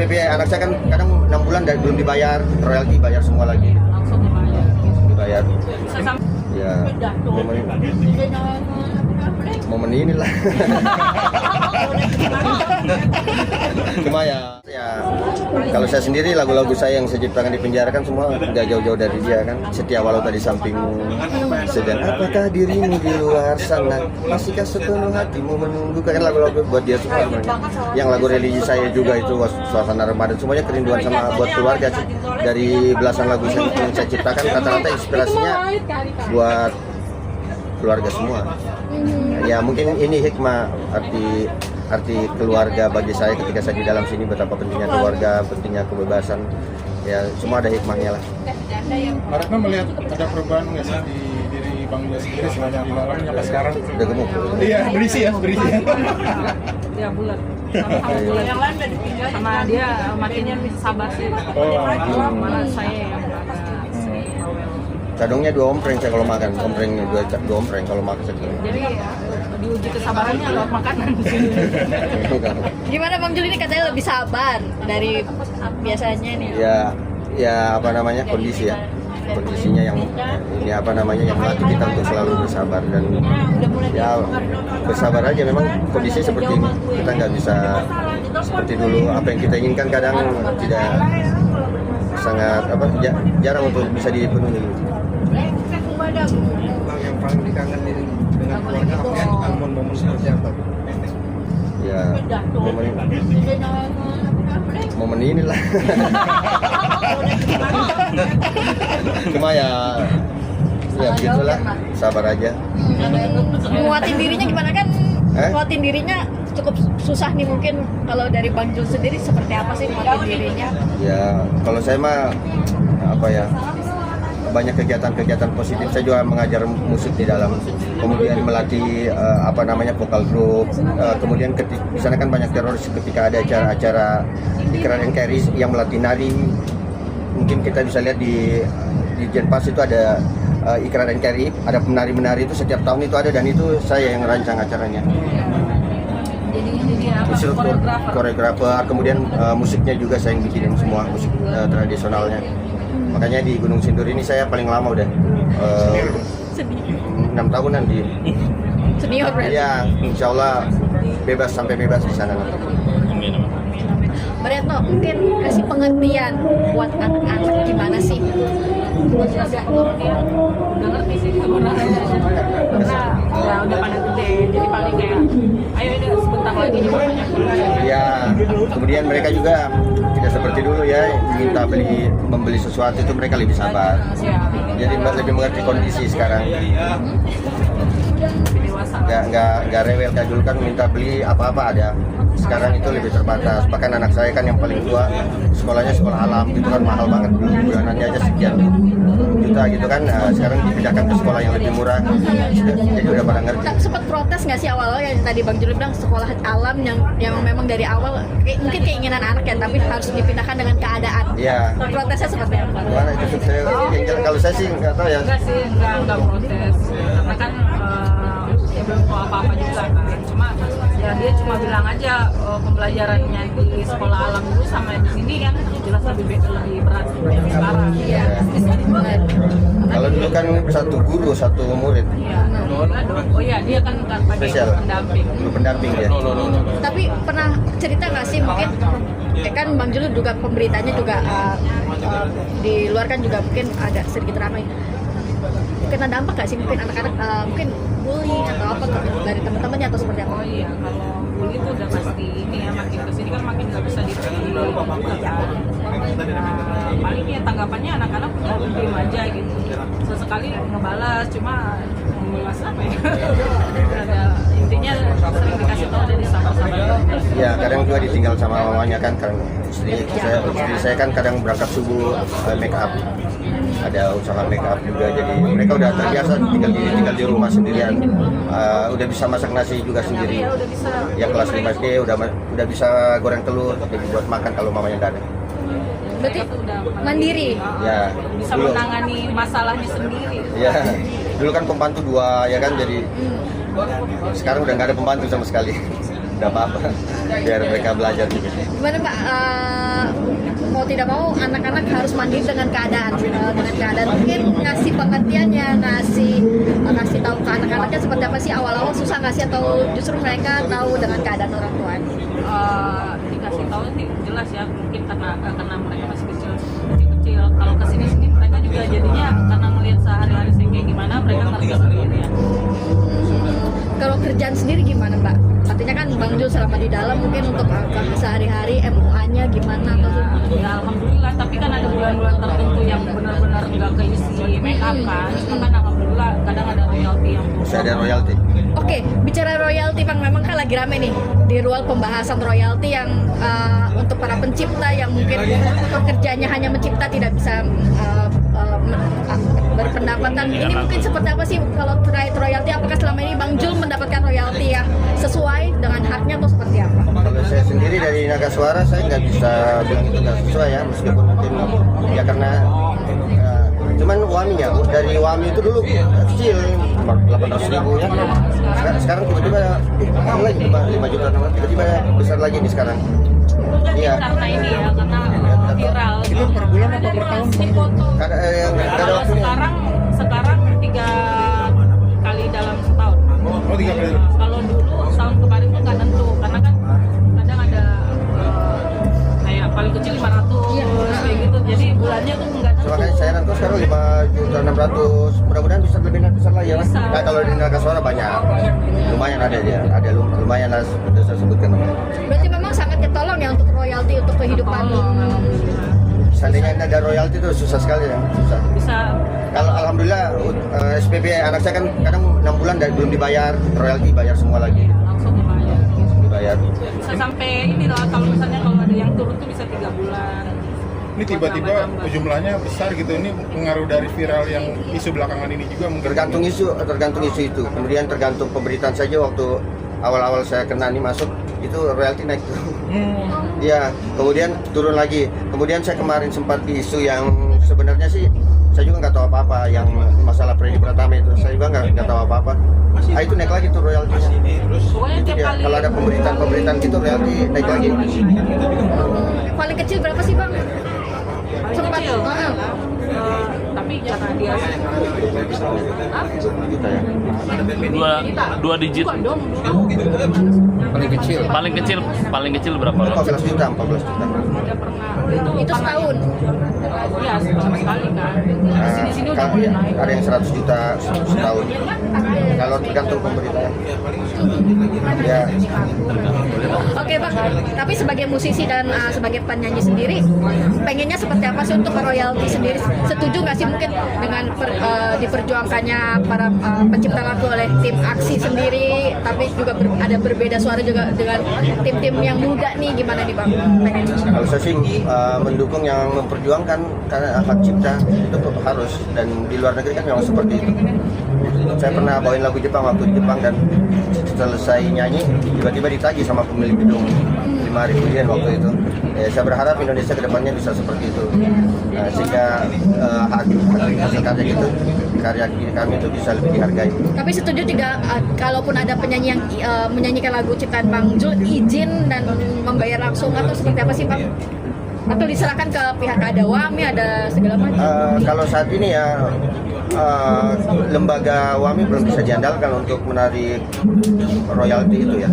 SPP anak saya kan kadang 6 bulan dan belum dibayar, royalti bayar semua lagi. Langsung dibayar. Dibayar. Ya, momen inilah. Cuma ya kalau saya sendiri lagu-lagu saya yang saya ciptakan di penjara kan semua nggak jauh-jauh dari dia kan. Setia walau tadi sampingmu, sedang apakah dirimu di luar sana, masihkah sepenuh hatimu menunggu, kan lagu-lagu buat dia semua. Yang lagu religi saya juga itu suasana Ramadan, semuanya kerinduan sama buat keluarga sih. Dari belasan lagu yang saya ciptakan rata-rata inspirasinya buat keluarga semua. Ya mungkin ini hikmah arti keluarga bagi saya ketika saya di dalam sini, betapa pentingnya keluarga, pentingnya kebebasan. Ya semua ada hikmahnya lah. Pak Retno melihat ada perubahan nggak sih di diri Bang Jul sendiri sebenarnya di malam sampai sekarang? Udah gemuk. Iya, berisi ya. Ya bulat. Sama bulat. Yang lain udah dipindah. Sama dia makinnya sabar sih. Malah saya yang agak Cadongnya 2 ompreng saya kalau makan, omprengnya 2 ompreng kalau makan saya. Jadi diuji kesabarannya lewat makanan. Gimana Bang Jul ini katanya lebih sabar dari biasanya nih? Ya apa namanya, kondisi ya. Kondisinya yang ini apa namanya yang melatih kita untuk selalu bersabar, dan ya bersabar aja. Memang kondisi seperti ini, kita nggak bisa seperti dulu. Apa yang kita inginkan kadang tidak sangat jarang untuk bisa dipenuhi. Yang paling dikangenin dengan keluarga apa ya? Momen seperti apa? Ya momen inilah. Cuma ya begitulah, sabar aja. Nguatin dirinya gimana kan? Nguatin dirinya cukup susah nih mungkin. Kalau dari Bang Jul sendiri seperti apa sih nguatin dirinya? Ya kalau saya mah banyak kegiatan-kegiatan positif. Saya juga mengajar musik di dalam, kemudian melatih vokal grup, kemudian di sana kan banyak teroris, ketika ada acara-acara Ikrar NKRI yang melatih nari, mungkin kita bisa lihat di Jenpas itu ada Ikrar NKRI, ada penari-menari itu setiap tahun itu ada, dan itu saya yang rancang acaranya. Jadi koreografer, kemudian musiknya juga saya yang bikinin semua, musik tradisionalnya. Makanya di Gunung Sindur ini saya paling lama udah 6 tahunan di Senior berarti? Ya, insya Allah sampai bebas di sana nanti. Mbak Retno, mungkin kasih pengertian buat anak-anak gimana sih? dia udah ngerti sih sebenarnya. Karena ya udah pada gede, jadi paling kayak ayo udah sebentar lagi juga banyak. Ya, kemudian mereka juga tidak seperti dulu ya, minta membeli sesuatu itu mereka lebih sabar. Jadi lebih mengerti kondisi sekarang. Nggak rewel kayak dulu kan, minta beli apa-apa ada. Sekarang itu lebih terbatas. Bahkan anak saya kan yang paling tua sekolahnya sekolah alam, itu kan mahal banget, bulanannya aja sekian juta gitu kan. Sekarang dipindahkan ke sekolah yang lebih murah, jadi udah pada ngerti. Sempat protes nggak sih awal-awal yang tadi Bang Jul bilang sekolah alam yang memang dari awal mungkin keinginan anak ya, tapi harus dipindahkan dengan keadaan. Iya. Protesnya seperti apa? Gimana itu kalau saya sih nggak tahu ya. Enggak sih, enggak protes. Karena kan ya belum tahu apa-apa juga kan. Cuma ya dia cuma bilang aja pembelajarannya di sekolah alam dulu sama di sini kan jelas lebih berat daripada sekarang. Iya. Kalau dulu kan satu guru satu murid. Iya. Oh iya, dia kan pakai Spesial. pendamping. Guru pendamping ya. Tapi pernah cerita nggak sih mungkin kan Bang Jul juga pemberitanya juga di luar kan juga mungkin ada sedikit ramai. Kena dampak nggak sih mungkin anak-anak mungkin bully atau apa dari teman-temannya atau seperti apa? Oh iya, kalau bully itu udah pasti ini ya, makin kesini kan makin nggak bisa diterima kan. Paling ya tanggapannya anak-anak udah diem aja gitu. Sesekali ngebalas, cuma ngebalas apa ya? Ada intinya sering dikasih tahu dari sahabat-sahabat. Ya kadang juga ditinggal sama mamanya kan, karena istri saya kan kadang berangkat subuh make up. Ada usaha make up juga, jadi mereka udah terbiasa tinggal di rumah sendirian. Udah bisa masak nasi juga sendiri. Ya kelas 5 SD udah bisa goreng telur, jadi buat makan kalau mamanya nggak ada. Berarti mandiri. Ya Bisa dulu. menangani masalahnya sendiri. Ya dulu kan pembantu 2 ya kan, jadi sekarang udah nggak ada pembantu sama sekali. nggak apa-apa, biar mereka belajar juga. Gimana Pak? Mau tidak mau anak-anak harus mandiri dengan keadaan, mungkin ngasih pengertiannya, ngasih tahu ke anak-anaknya seperti apa sih, awal-awal susah nggak sih, atau justru mereka tahu dengan keadaan orang tua? Dikasih tahu sih jelas ya, mungkin karena mereka masih kecil. Kalau kesini mereka juga jadinya karena melihat sehari-hari sih kayak gimana, mereka ngerti sendiri ya. Kalau kerjaan sendiri gimana Mbak? Artinya kan Bang Jul selama di dalam mungkin untuk sehari-hari MUA-nya gimana? Ya alhamdulillah, tapi kan ada bulan-bulan tertentu yang benar-benar nggak keisi make up kan. Cuma kan alhamdulillah kadang ada royalti yang Bisa ada royalti. Oke, bicara royalti Bang, memang kan lagi rame nih di ruang pembahasan royalti yang untuk para pencipta yang mungkin pekerjaannya hanya mencipta, tidak bisa berpendapatan. Ini mungkin seperti apa sih kalau terkait royalti? Apakah selama ini Bang Jul mendapatkan royalti yang sesuai dengan haknya atau seperti apa? Kalau saya sendiri dari Naga Suara, saya nggak bisa bilang itu nggak sesuai ya, meskipun mungkin ya karena cuman WAMI-nya dari WAMI itu dulu kecil 800.000 ya. Sekarang tiba-tiba lagi 5 juta, tiba-tiba besar lagi nih sekarang. Iya. karena ini ya, karena viral. Itu per bulan apa per tahun? Si foto. Karena yang nggak ada Kalau waktunya. sekarang 3 kali dalam setahun. Oh, 3 kali. Kalau dulu tahun kemarin tuh nggak tentu, karena kan kadang ada kayak paling kecil 500 kayak gitu. Jadi bulannya tuh nggak tentu. Makanya saya nangkut sekarang 5.600.000. Mudah-mudahan bisa lebih besar lagi ya. Bisa. Nah, kalau di Naga Suara banyak, lumayan ada dia, lumayan lah sudah saya sebutkan. Berarti memang sangat ketolong ya untuk royalti untuk kehidupan. Seandainya ada royalti itu susah sekali ya, susah. Bisa Kalau alhamdulillah SPP anak saya kan kadang 6 bulan dan belum dibayar, royalti bayar semua lagi, langsung dibayar. dibayar. Bisa sampai ini loh, kalau misalnya kalau ada yang turun tuh bisa 3 bulan. Ini tiba-tiba jumlahnya besar gitu. Ini pengaruh dari viral yang isu belakangan ini juga mungkin. Tergantung isu itu. Kemudian tergantung pemberitaan saja. Waktu awal-awal saya kena ini masuk itu royalti naik tuh. Iya, kemudian turun lagi. Kemudian saya kemarin sempat di isu yang sebenarnya sih saya juga nggak tahu apa-apa, yang masalah Freddy Pratama itu saya juga nggak tahu apa-apa. Itu naik lagi tuh royaltinya. Pokoknya Itu tiap dia. kali Kalau ada pemberitaan gitu royalti naik lagi. Paling kecil berapa sih Bang? paling Sempat. kecil. Tapi karena dia Juta ya. dua digit. bukan dong. Paling kecil berapa? 14 juta, 14 juta. Ada pernah Itu setahun. Iya, sekali kan. Nah, Sini udah kalau mulai naik. ada yang 100 juta setahun. Kalau tergantung pemberitaan. Ya, Oke Bang, tapi sebagai musisi dan sebagai penyanyi sendiri, pengennya seperti apa sih untuk royalti sendiri? Setuju nggak sih mungkin dengan diperjuangkannya para pencipta lagu oleh tim Aksi sendiri, tapi juga ada berbeda suara juga dengan tim-tim yang muda nih, gimana nih Bang? Pengen. kalau saya sih mendukung yang memperjuangkan karena hak cipta itu harus, dan di luar negeri kan memang seperti itu. Saya pernah bawain lagu Jepang waktu di Jepang dan selesai nyanyi tiba-tiba ditagih sama pemilik gedung 5.000 yen waktu itu. Saya berharap Indonesia kedepannya bisa seperti itu, sehingga hasil karya gitu, karya kami itu bisa lebih dihargai. Tapi setuju tidak kalaupun ada penyanyi yang menyanyikan lagu ciptaan Bang Jul, izin dan membayar langsung atau seperti apa sih Bang? Atau diserahkan ke pihak ada WAMI, ada segala macam? Kalau saat ini ya lembaga WAMI belum bisa diandalkan untuk menarik royalti itu ya,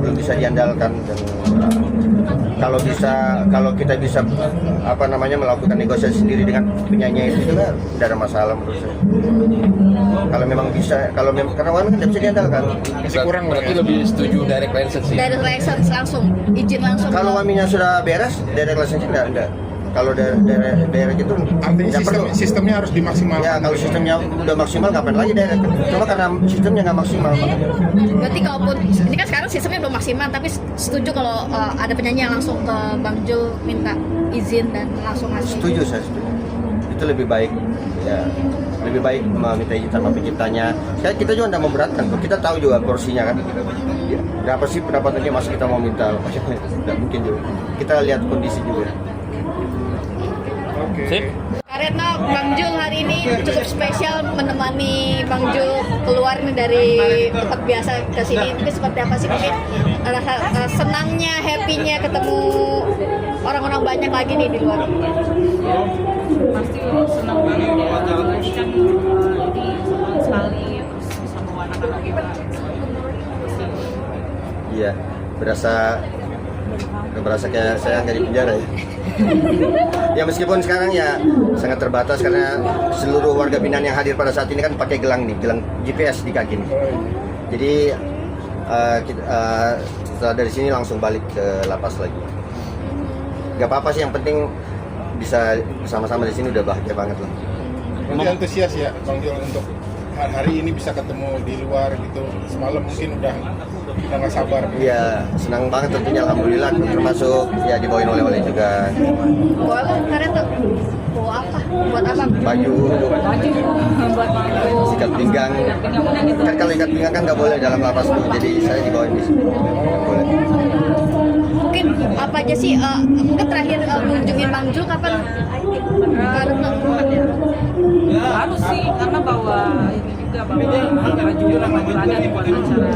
belum bisa diandalkan. Dan kalau kita bisa melakukan negosiasi sendiri dengan penyanyi itu juga tidak ada masalah menurut saya. Kalau memang bisa, karena WAMI kan tidak bisa diandalkan. Masih kurang Berarti lebih setuju direct license sih. Dari license langsung, izin langsung. Kalau WAMI-nya sudah beres, direct license enggak. Kalau direct itu artinya nggak perlu. sistemnya harus dimaksimalkan. Ya, kalau sistemnya udah maksimal ngapain lagi direct? Cuma karena sistemnya nggak maksimal. Berarti kalaupun ini kan sekarang sistemnya belum maksimal, tapi setuju kalau ada penyanyi yang langsung ke Bang Jul minta izin dan langsung ngasih. Setuju, saya setuju. Itu lebih baik. Ya, lebih baik meminta izin sama penciptanya. Kita juga tidak memberatkan. Kita tahu juga porsinya kan. Ya, berapa sih pendapatannya, masa kita mau minta? Tidak mungkin juga. Kita lihat kondisi juga. Oke. Sip. Karena Bang Jul hari ini cukup spesial menemani Bang Jul keluar nih dari tempat biasa ke sini. Mungkin seperti apa sih mungkin rasa senangnya, happy-nya ketemu orang-orang banyak lagi nih di luar. Pasti senang banget ya. Apalagi kan ini senang sekali terus bisa bawa anak-anak kita. Iya, berasa kayak saya nggak di penjara ya. Ya meskipun sekarang ya sangat terbatas karena seluruh warga binaan yang hadir pada saat ini kan pakai gelang GPS di kaki nih. Jadi setelah dari sini langsung balik ke lapas lagi. Gak apa-apa sih, yang penting bisa bersama-sama di sini udah bahagia banget lah. Berarti antusias ya Bang Jul untuk hari ini bisa ketemu di luar gitu. Semalam mungkin udah nggak sabar. Iya, senang banget tentunya, alhamdulillah, termasuk ya dibawain oleh-oleh juga. Bawa apa kemarin tuh? Bawa apa? Buat apa? Baju, Buat baju. sikat pinggang. Kan kalau ikat pinggang kan nggak boleh dalam lapas tuh, jadi saya dibawain di sini. Nggak boleh. Mungkin apa aja sih? Mungkin terakhir kunjungin Bang Jul kapan? Karena Harus sih karena bawa ini juga bawa baju adat buat acara.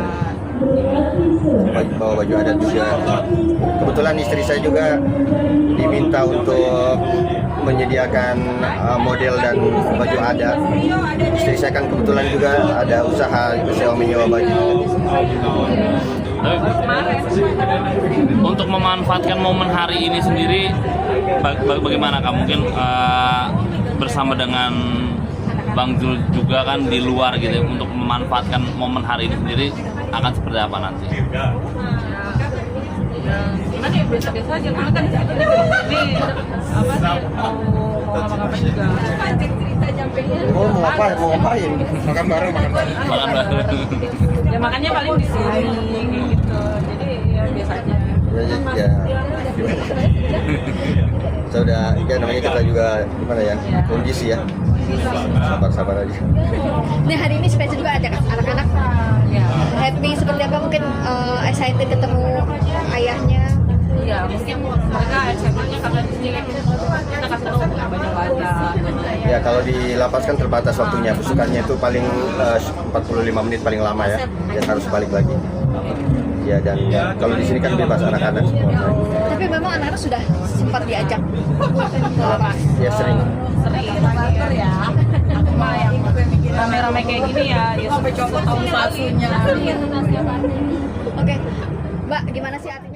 Bawa baju adat juga. Kebetulan istri saya juga diminta untuk menyediakan model dan baju adat. Istri saya kan kebetulan juga ada usaha sewa menyewa baju. Untuk memanfaatkan momen hari ini sendiri, bagaimana Kak? Mungkin bersama dengan Bang Jul juga kan di luar gitu, untuk memanfaatkan momen hari ini sendiri akan seperti apa nanti? Gimana ya, biasa-biasa aja karena kan ini apa sih mau ngapa-ngapain juga. Oh, mau ngapain? Makan bareng. Makan bareng. Ya makanya paling di sini kayak gitu. Jadi ya biasa aja. Ya. Saya udah, ya namanya kita juga gimana ya, kondisi ya. Sabar aja. Nah, hari ini spesial juga ada anak-anak Ya. happy seperti apa, mungkin excited ketemu ayahnya. Ya, mungkin mereka excited-nya karena di sini kita kasih tahu banyak-banyak. Ya kalau di lapas kan terbatas waktunya, besukannya itu paling 45 menit paling lama ya, dan harus balik lagi. Ya, dan kalau di sini kan bebas anak-anak semua. Tapi memang anak-anak sudah sempat diajak ke lapas. Ya sering. Ya. Aku mah yang rame-rame kayak gini ya sampai copot tahun satunya. Oke, Mbak, gimana sih artinya